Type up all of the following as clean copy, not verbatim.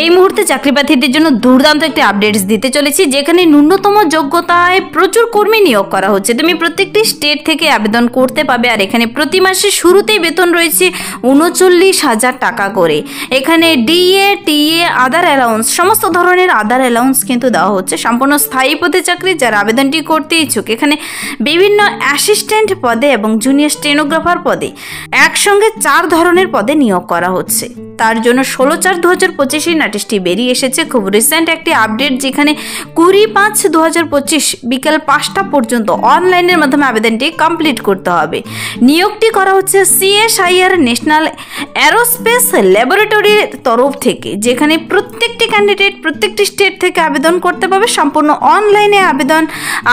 এই মুহূর্তে চাকরিপ্রার্থীদের জন্য দুর্দান্ত একটি আপডেটস দিতে চলেছি, যেখানে ন্যূনতম যোগ্যতায় প্রচুর কর্মী নিয়োগ করা হচ্ছে। তুমি প্রত্যেকটি স্টেট থেকে আবেদন করতে পাবে, আর এখানে প্রতি মাসে শুরুতেই বেতন রয়েছে 39,000 টাকা করে। এখানে ডিএ, টিএ, আদার অ্যালাউন্স, সমস্ত ধরনের আদার অ্যালাউন্স কিন্তু দেওয়া হচ্ছে। সম্পূর্ণ স্থায়ী পদে চাকরি, যারা আবেদনটি করতে ইচ্ছুক। এখানে বিভিন্ন অ্যাসিস্ট্যান্ট পদে এবং জুনিয়র স্টেনোগ্রাফার পদে একসঙ্গে 4 ধরনের পদে নিয়োগ করা হচ্ছে। তার জন্য 16/4/2025 নোটিশটি বেরিয়ে এসেছে, খুব রিসেন্ট একটি আপডেট, যেখানে 20/5/2025 বিকেল 5টা পর্যন্ত অনলাইনের মাধ্যমে আবেদনটি কমপ্লিট করতে হবে। নিয়োগটি করা হচ্ছে CSIR ন্যাশনাল অ্যারোস্পেস ল্যাবরেটরির তরফ থেকে, যেখানে প্রত্যেকটি ক্যান্ডিডেট প্রত্যেকটি স্টেট থেকে আবেদন করতে পারবে, সম্পূর্ণ অনলাইনে আবেদন।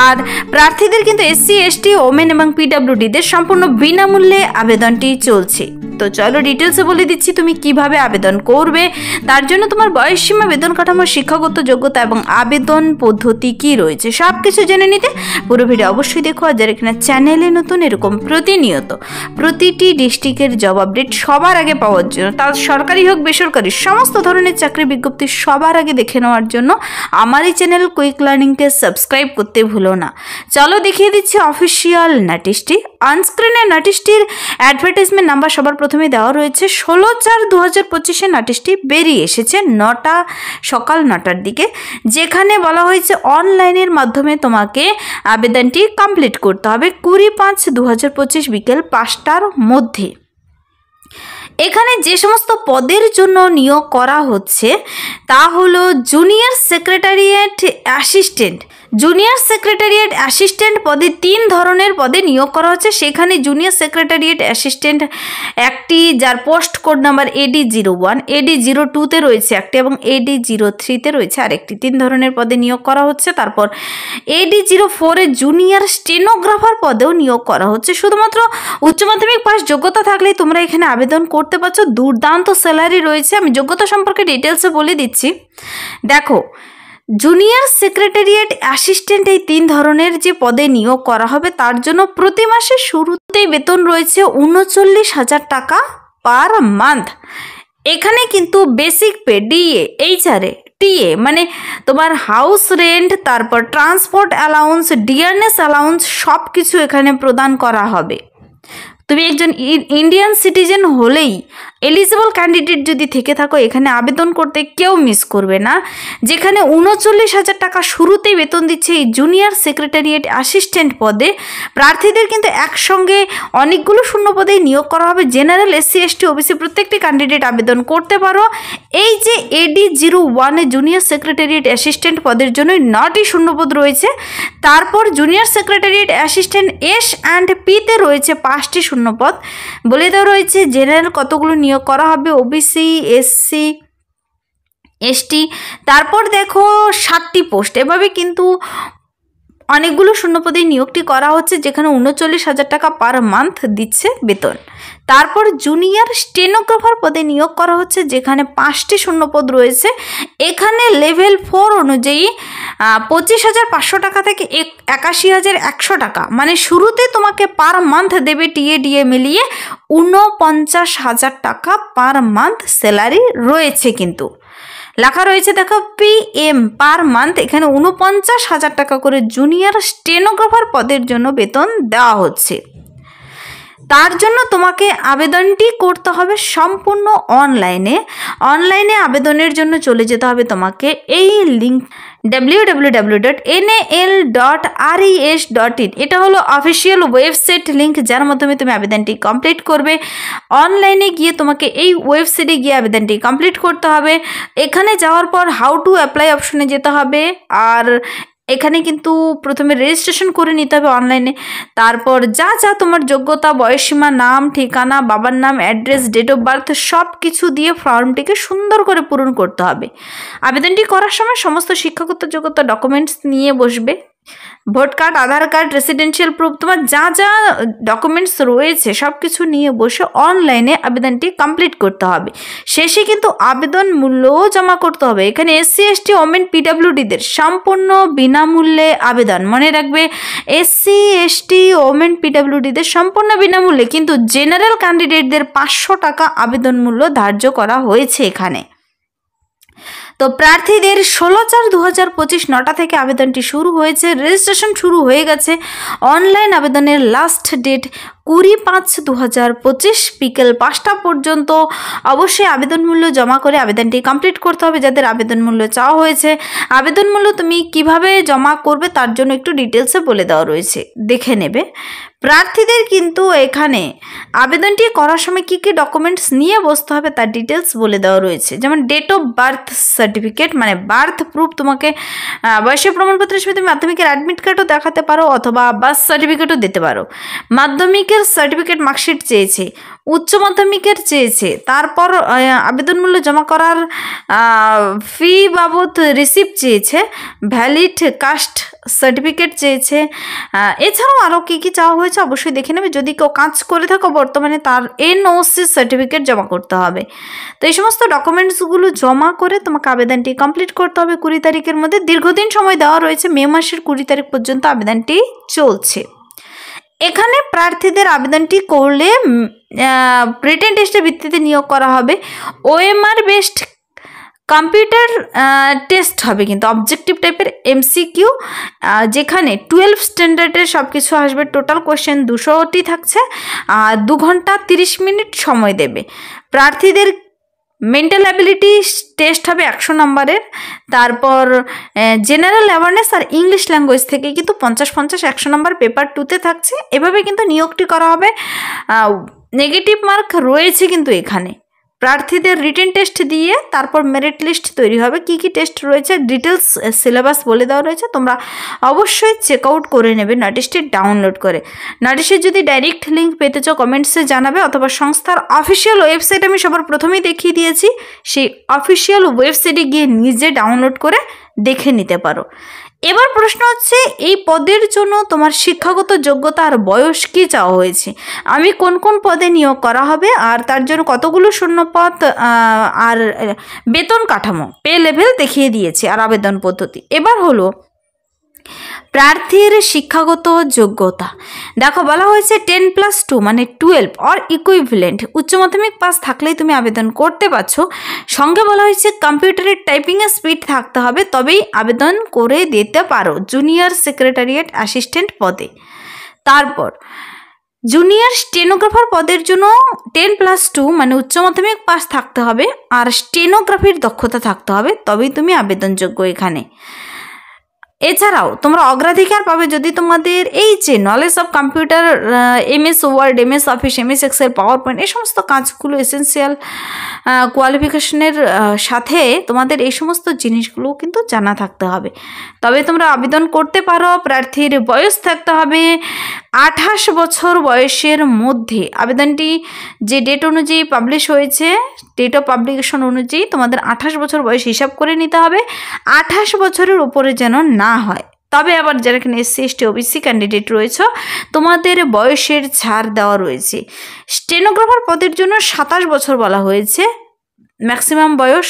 আর প্রার্থীদের কিন্তু SC, ST, ওমেন এবং PWDদের সম্পূর্ণ বিনামূল্যে আবেদনটি চলছে। তো চলো ডিটেলসে বলে দিচ্ছি তুমি কিভাবে আবেদন করবে। তার জন্য তোমার বয়সসীমা, বেতন কাঠামো, শিক্ষাগত যোগ্যতা এবং আবেদন পদ্ধতি কি রয়েছে সব কিছু জেনে নিতে পুরো ভিডিও অবশ্যই দেখো। আর যারা এখানে চ্যানেলে নতুন, এরকম প্রতিনিয়ত প্রতিটি ডিস্ট্রিক্টের জব আপডেট সবার আগে পাওয়ার জন্য, তার সরকারি হোক বেসরকারি, সমস্ত ধরনের চাকরি বিজ্ঞপ্তি সবার আগে দেখে নেওয়ার জন্য আমার এই চ্যানেল কুইক লার্নিংকে সাবস্ক্রাইব করতে ভুলো না। চলো দেখিয়ে দিচ্ছি অফিসিয়াল নোটিশটি। অনস্ক্রিনে নোটিশটির অ্যাডভার্টাইজমেন্ট নাম্বার সবার প্রথমে দেওয়া রয়েছে। 16/4/2025 নোটিশটি বেরিয়ে এসেছে সকাল 9টার দিকে, যেখানে বলা হয়েছে অনলাইনের মাধ্যমে তোমাকে আবেদনটি কমপ্লিট করতে হবে 20/5/2025 বিকেল 5টার মধ্যে। এখানে যে সমস্ত পদের জন্য নিয়োগ করা হচ্ছে তা হলো junior secretariat assistant. Junior secretariat assistant পদে 3 ধরনের পদে নিয়োগ করা হচ্ছে। সেখানে জুনিয়র সেক্রেটারিয়েট অ্যাসিস্ট্যান্ট একটি, যার পোস্ট কোড নাম্বার AD01, AD02-তে রয়েছে একটি এবং AD03-তে রয়েছে আরেকটি। 3 ধরনের পদে নিয়োগ করা হচ্ছে। তারপর AD04-এ জুনিয়র স্টেনোগ্রাফার পদেও নিয়োগ করা হচ্ছে। শুধুমাত্র উচ্চ মাধ্যমিক পাস যোগ্যতা থাকলেই তোমরা এখানে আবেদন করতে পারছো। দুর্দান্ত স্যালারি রয়েছে। আমি যোগ্যতা সম্পর্কে ডিটেলসে বলে দিচ্ছি। দেখো, জুনিয়র সেক্রেটারিয়েট অ্যাসিস্ট্যান্ট এই 3 ধরনের যে পদে নিয়োগ করা হবে, তার জন্য প্রতি মাসের শুরুতেই বেতন রয়েছে 39,000 টাকা পার মান্থ। এখানে কিন্তু basic pay, DA, HRA, TA মানে তোমার হাউস রেন্ট, তারপর ট্রান্সপোর্ট অ্যালাউন্স, ডিয়ারনেস অ্যালাউন্স সব কিছু এখানে প্রদান করা হবে। তুমি একজন ইন্ডিয়ান সিটিজেন হলেই, এলিজিবল ক্যান্ডিডেট যদি থেকে থাকো, এখানে আবেদন করতে কেউ মিস করবে না। যেখানে 39,000 টাকা শুরুতেই বেতন দিচ্ছে এই জুনিয়র সেক্রেটারিয়েট অ্যাসিস্ট্যান্ট পদে। প্রার্থীদের কিন্তু একসঙ্গে অনেকগুলো শূন্য পদেই নিয়োগ করা হবে। জেনারেল, SC, ST, OBC প্রত্যেকটি ক্যান্ডিডেট আবেদন করতে পারো। এই যে AD01-এ জুনিয়র সেক্রেটারিয়েট অ্যাসিস্ট্যান্ট পদের জন্যই 9টি শূন্যপদ রয়েছে। তারপর junior secretariat assistant S and P-তে রয়েছে 5টি শূন্যপদ। বলে দেওয়া রয়েছে জেনারেল কতগুলো নিয়োগ করা হবে, OBC, SC, ST। তারপর দেখো 7টি পোস্ট। এভাবে কিন্তু অনেকগুলো শূন্যপদে নিয়োগটি করা হচ্ছে, যেখানে 39,000 টাকা পার মান্থ দিচ্ছে বেতন। তারপর জুনিয়র স্টেনোগ্রাফার পদে নিয়োগ করা হচ্ছে, যেখানে 5টি শূন্যপদ রয়েছে। এখানে লেভেল 4 অনুযায়ী 25,500 টাকা থেকে 81,100 টাকা, মানে শুরুতে তোমাকে পার মান্থ দেবে টিএ ডিএ মিলিয়ে 49,000 টাকা পার মান্থ স্যালারি রয়েছে। কিন্তু লেখা রয়েছে দেখো PM পার মান্থ, এখানে 49,000 টাকা করে জুনিয়র স্টেনোগ্রাফার পদের জন্য বেতন দেওয়া হচ্ছে। তার জন্য তোমাকে আবেদনটি করতে হবে সম্পূর্ণ অনলাইনে আবেদনের জন্য চলে যেতে হবে তোমাকে এই লিঙ্ক www.nal.res.in। এটা হলো অফিসিয়াল ওয়েবসাইট লিঙ্ক, যার মাধ্যমে তুমি আবেদনটি কমপ্লিট করবে। অনলাইনে গিয়ে তোমাকে এই ওয়েবসাইটে গিয়ে আবেদনটি কমপ্লিট করতে হবে। এখানে যাওয়ার পর হাউ টু অ্যাপ্লাই অপশনে যেতে হবে। আর এখানে কিন্তু প্রথমে রেজিস্ট্রেশন করে নিতে হবে অনলাইনে। তারপর যা তোমার যোগ্যতা, বয়সসীমা, নাম, ঠিকানা, বাবার নাম, অ্যাড্রেস, ডেট অফ বার্থ সব কিছু দিয়ে ফর্মটিকে সুন্দর করে পূরণ করতে হবে। আবেদনটি করার সময় সমস্ত শিক্ষাগত যোগ্যতা ডকুমেন্টস নিয়ে বসবে। ভোট কার্ড, আধার কার্ড, রেসিডেন্সিয়াল প্রুফ, তোমার যা ডকুমেন্টস রয়েছে সব কিছু নিয়ে বসে অনলাইনে আবেদনটি কমপ্লিট করতে হবে। শেষে কিন্তু আবেদন মূল্যও জমা করতে হবে। এখানে SC, ST, ওমেন, PWDদের সম্পূর্ণ বিনামূল্যে আবেদন। মনে রাখবে, SC, ST, ওমেন, PWDদের সম্পূর্ণ বিনামূল্যে, কিন্তু জেনারেল ক্যান্ডিডেটদের 500 টাকা আবেদন মূল্য ধার্য করা হয়েছে এখানে। তো প্রার্থীদের 16/4/2025 9টা থেকে আবেদনটি শুরু হয়েছে, রেজিস্ট্রেশন শুরু হয়ে গেছে। অনলাইন আবেদনের লাস্ট ডেট 20/5/2025 বিকেল 5টা পর্যন্ত। অবশ্যই আবেদন মূল্য জমা করে আবেদনটি কমপ্লিট করতে হবে যাদের আবেদন মূল্য চাওয়া হয়েছে। আবেদন মূল্য তুমি কিভাবে জমা করবে তার জন্য একটু ডিটেলসে বলে দেওয়া রয়েছে, দেখে নেবে। প্রার্থীদের কিন্তু এখানে আবেদনটি করার সময় কী কী ডকুমেন্টস নিয়ে বসতে হবে তার ডিটেলস বলে দেওয়া রয়েছে। যেমন ডেট অফ বার্থ সার্টিফিকেট, মানে বার্থ প্রুফ, তোমাকে বয়সের প্রমাণপত্রের সাথে মাধ্যমিকের অ্যাডমিট কার্ডও দেখাতে পারো অথবা বার্থ সার্টিফিকেটও দিতে পারো। মাধ্যমিকের সার্টিফিকেট মার্কশিট চেয়েছে, উচ্চ মাধ্যমিকের চেয়েছে, তারপর আবেদন মূল্য জমা করার ফি বাবদ রিসিপ্ট চেয়েছে, ভ্যালিড কাস্ট সার্টিফিকেট চেয়েছে। এছাড়াও আরও কী কী চাওয়া হয়েছে অবশ্যই দেখে নেবে। যদি কেউ কাজ করে থাকো বর্তমানে তার NOC সার্টিফিকেট জমা করতে হবে। তো এই সমস্ত ডকুমেন্টসগুলো জমা করে তোমাকে আবেদনটি কমপ্লিট করতে হবে 20 তারিখের মধ্যে। দীর্ঘদিন সময় দেওয়া রয়েছে, মে মাসের 20 তারিখ পর্যন্ত আবেদনটি চলছে। এখানে প্রার্থীদের আবেদনটি করলে রিটেন টেস্টের ভিত্তিতে নিয়োগ করা হবে। OMR বেসড কম্পিউটার টেস্ট হবে, কিন্তু অবজেক্টিভ টাইপের MCQ, যেখানে 12 স্ট্যান্ডার্ডের সব কিছু আসবে। টোটাল কোয়েশ্চেন 200টি থাকছে, 2 ঘন্টা 30 মিনিট সময় দেবে। প্রার্থীদের মেন্টাল অ্যাবিলিটি টেস্ট হবে 100 নম্বরের। তারপর জেনারেল অ্যাওয়ারনেস আর ইংলিশ ল্যাঙ্গুয়েজ থেকে কিন্তু 50-50 100 নম্বর পেপার 2তে থাকছে। এভাবে কিন্তু নিয়োগটি করা হবে। নেগেটিভ মার্ক রয়েছে কিন্তু এখানে। প্রার্থীদের রিটেন টেস্ট দিয়ে তারপর মেরিট লিস্ট তৈরি হবে। কী কী টেস্ট রয়েছে ডিটেলস সিলেবাস বলে দেওয়া রয়েছে, তোমরা অবশ্যই চেক আউট করে নেবে নোটিশটি ডাউনলোড করে। নোটিশের যদি ডাইরেক্ট লিঙ্ক পেতে চাও কমেন্টসে জানাবে, অথবা সংস্থার অফিসিয়াল ওয়েবসাইট আমি সবার প্রথমেই দেখিয়ে দিয়েছি, সেই অফিসিয়াল ওয়েবসাইটে গিয়ে নিজে ডাউনলোড করে দেখে নিতে পারো। এবার প্রশ্ন হচ্ছে, এই পদের জন্য তোমার শিক্ষাগত যোগ্যতা আর বয়স কী চাওয়া হয়েছে, আমি কোন কোন পদে নিয়োগ করা হবে, আর তার জন্য কতগুলো শূন্যপদ, আর বেতন কাঠামো, পে লেভেল দেখিয়ে দিয়েছি, আর আবেদন পদ্ধতি। এবার হলো প্রার্থীর শিক্ষাগত যোগ্যতা। দেখো বলা হয়েছে 10+2 মানে 12 অর ইকুইভ্যালেন্ট, উচ্চ মাধ্যমিক পাস থাকলেই তুমি আবেদন করতে পারছো। সঙ্গে বলা হয়েছে কম্পিউটারের টাইপিংয়ের স্পিড থাকতে হবে, তবেই আবেদন করে দিতে পারো জুনিয়র সেক্রেটারিয়েট অ্যাসিস্ট্যান্ট পদে। তারপর জুনিয়র স্টেনোগ্রাফার পদের জন্য 10+2 মানে উচ্চ মাধ্যমিক পাস থাকতে হবে, আর স্টেনোগ্রাফির দক্ষতা থাকতে হবে, তবেই তুমি আবেদনযোগ্য এখানে। এছাড়াও তোমরা অগ্রাধিকার পাবে যদি তোমাদের এই যে knowledge of computer, MS Word, MS Office, MS Excel, PowerPoint, এই সমস্ত কাজগুলো এসেন্সিয়াল কোয়ালিফিকেশনের সাথে তোমাদের এই সমস্ত জিনিসগুলো কিন্তু জানা থাকতে হবে, তবে তোমরা আবেদন করতে পারো। প্রার্থীর বয়স থাকতে হবে 28 বছর বয়সের মধ্যে। আবেদনটি যে ডেট অনুযায়ী পাবলিশ হয়েছে, ডেট অফ পাবলিকেশন অনুযায়ী তোমাদের 28 বছর বয়স হিসাব করে নিতে হবে, 28 বছরের উপরে যেন না হয়। তবে আবার যারা এখানে SC ST OBC ক্যান্ডিডেট রয়েছে তোমাদের বয়সের ছাড় দেওয়া রয়েছে। স্টেনোগ্রাফার পদের জন্য 27 বছর বলা হয়েছে ম্যাক্সিমাম বয়স।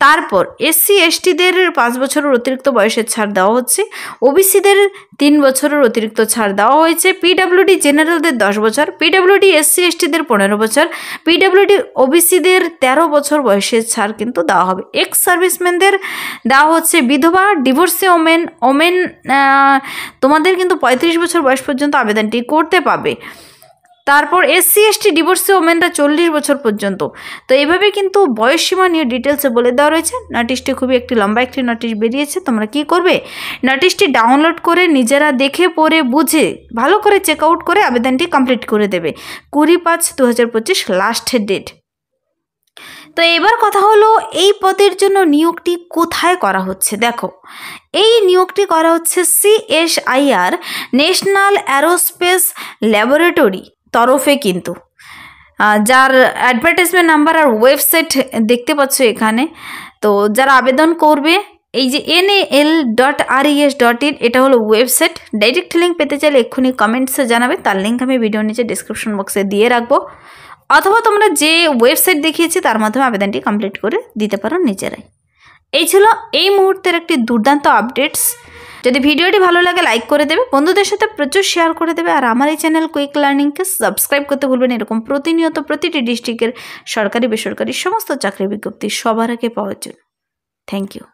তারপর SC STদের 5 বছরের অতিরিক্ত বয়সের ছাড় দেওয়া হচ্ছে, OBCদের 3 বছরের অতিরিক্ত ছাড় দেওয়া হয়েছে, PWD জেনারেলদের 10 বছর, PWD SC STদের 15 বছর, PWD OBCদের 13 বছর বয়সের ছাড় কিন্তু দেওয়া হবে। এক্স সার্ভিসম্যানদের দেওয়া হচ্ছে, বিধবা, ডিভোর্সি ওমেন তোমাদের কিন্তু 35 বছর বয়স পর্যন্ত আবেদনটি করতে পাবে। তারপর SC ST ডিভোর্সি ওমেনরা 40 বছর পর্যন্ত। তো এইভাবে কিন্তু বয়সসীমা নিয়ে ডিটেলসে বলে দেওয়া রয়েছে। নোটিশটি খুবই একটি লম্বা একটি নোটিশ বেরিয়েছে। তোমরা কি করবে, নোটিশটি ডাউনলোড করে নিজেরা দেখে পড়ে বুঝে ভালো করে চেক আউট করে আবেদনটি কমপ্লিট করে দেবে। 20/5/2025 লাস্ট ডেট। তো এবার কথা হলো এই পদের জন্য নিয়োগটি কোথায় করা হচ্ছে। দেখো এই নিয়োগটি করা হচ্ছে CSIR ন্যাশনাল অ্যারোস্পেস ল্যাবরেটরি তরফে, কিন্তু যার অ্যাডভার্টাইজমেন্ট নাম্বার আর ওয়েবসাইট দেখতে পাচ্ছ এখানে। তো যারা আবেদন করবে এই যে NAL.RES.in এটা হলো ওয়েবসাইট। ডাইরেক্ট লিঙ্ক পেতে চাইলে এক্ষুনি কমেন্টসে জানাবে, তার লিঙ্ক আমি ভিডিও নিচে ডিসক্রিপশন বক্সে দিয়ে রাখবো, অথবা তোমরা যে ওয়েবসাইট দেখিয়েছি তার মাধ্যমে আবেদনটি কমপ্লিট করে দিতে পারো নিজেরাই। এই ছিল এই মুহূর্তের একটি দুর্দান্ত আপডেটস। যদি ভিডিওটি ভালো লাগে লাইক করে দেবে, বন্ধুদের সাথে প্রচুর শেয়ার করে দেবে, আর আমার এই চ্যানেল কুইক লার্নিংকে সাবস্ক্রাইব করতে ভুলবেন এরকম প্রতিনিয়ত প্রতিটি ডিস্ট্রিক্টের সরকারি বেসরকারি সমস্ত চাকরির বিজ্ঞপ্তি সবার আগে পাওয়ার জন্য। Thank you.